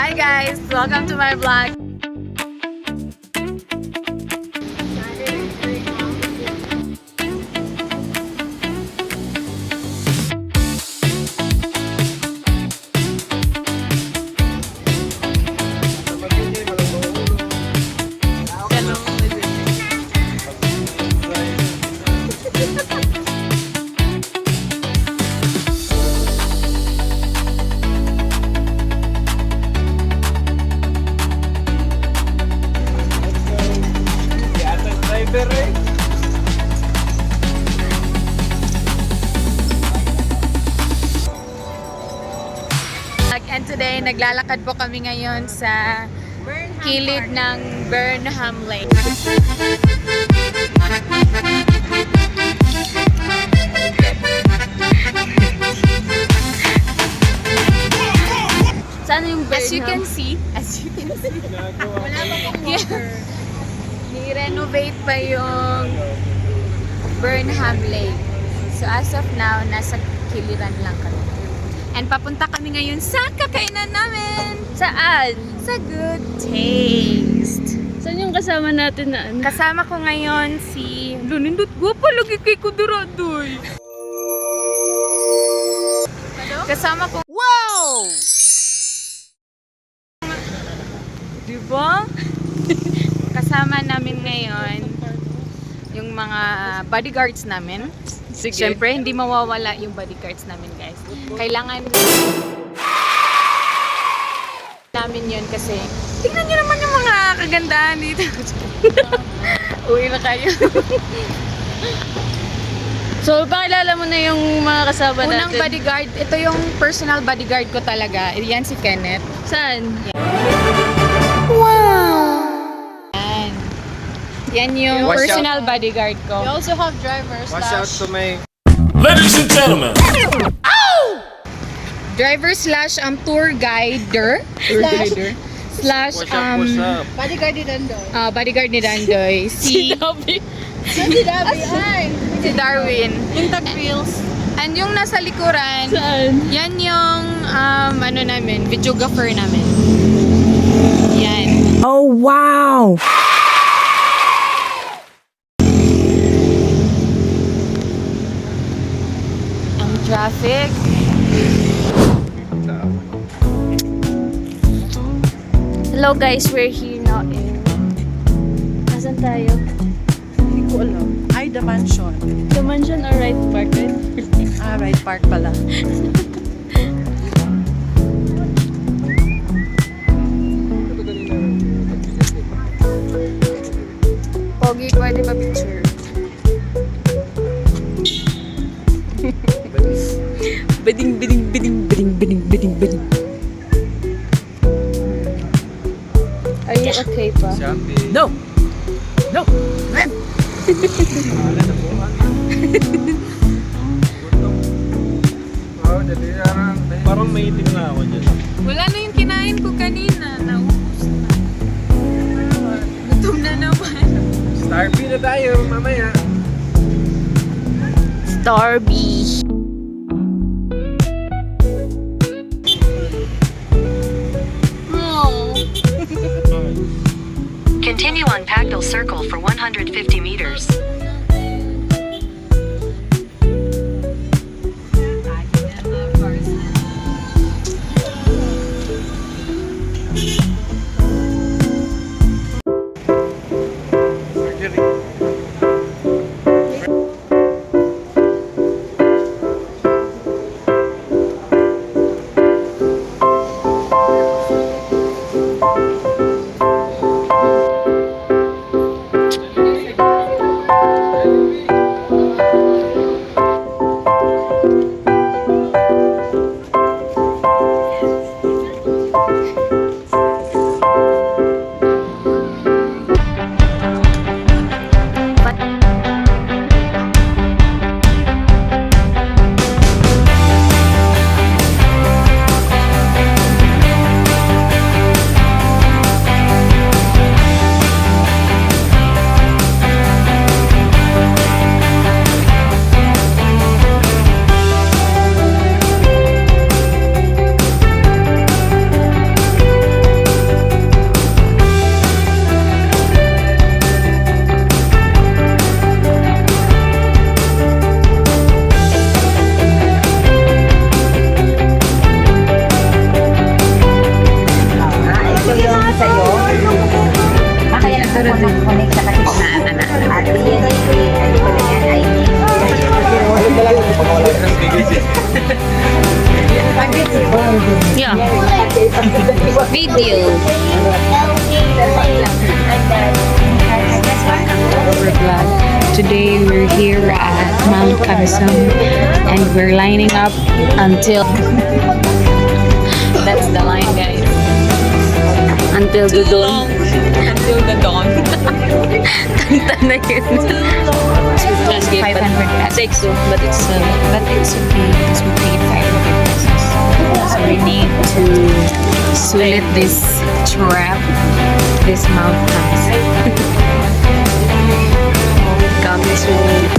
Hi guys! Welcome to my vlog. And today, naglalakad po kami ngayon sa kilid ng Burnham Lake. Saan yung Burnham? As you can see, Wala pa pong water. ni-renovate pa yung Burnham Lake. So as of now, nasa kiliran lang kami. And papunta kami ngayon sa kakainan namin. Saan? Sa Good Taste. Saan yung kasama natin na ano? Kasama ko ngayon si Lunindot. Guwapo lagi kay Kuduradoy. Kasama ko. Wow! Diba? Kasama namin ngayon yung mga bodyguards namin. Sige. Siyempre, hindi mawawala yung bodyguards namin, guys. Kailangan namin yun kasi tingnan nyo naman yung mga kagandahan dito. Uwi na kayo. So, pakilala mo na yung mga kasama natin. Unang bodyguard, ito yung personal bodyguard ko talaga. Yan si Kenneth. Saan? Wow! Yan yung Watch personal bodyguard ko. We also have drivers. Watch out to my... Ladies and gentlemen, Driver slash tour guider. Slash What's up? Bodyguard ni Dandoy. bodyguard ni Dandoy. Si Si Dabi, ay! si Darwin. Yung tag-reels. And yung nasa likuran, Saan? yan yung ano namin, videographer namin. Yan. oh wow! Ang traffic. Hello guys, we're here now in... Nasaan tayo? Hindi ko alam. Ay, the mansion. The mansion or right park, right? Ah, right park pala. Pogi, pwede ba picture? Bading, bading, bading, bading, bading, bading, bading. Are you okay pa? No! No! Parang may itim na ako dyan. Wala na yung kinain ko kanina. Naubos na. Gutom na naman. Starby na tayo mamaya. Starby. Continue on Pactal Circle for 150 meters. Yeah. Video. We're glad. Today we're here at Mount Kamsam and we're lining up until that's the line, guys. Until the dawn. Until the dawn. Kanta na yun. Just 500 pesos. Takes two, but it's But it's okay because we paid 500 pesos. So we need to sulit this trap, this Mount Kamsam. coming soon.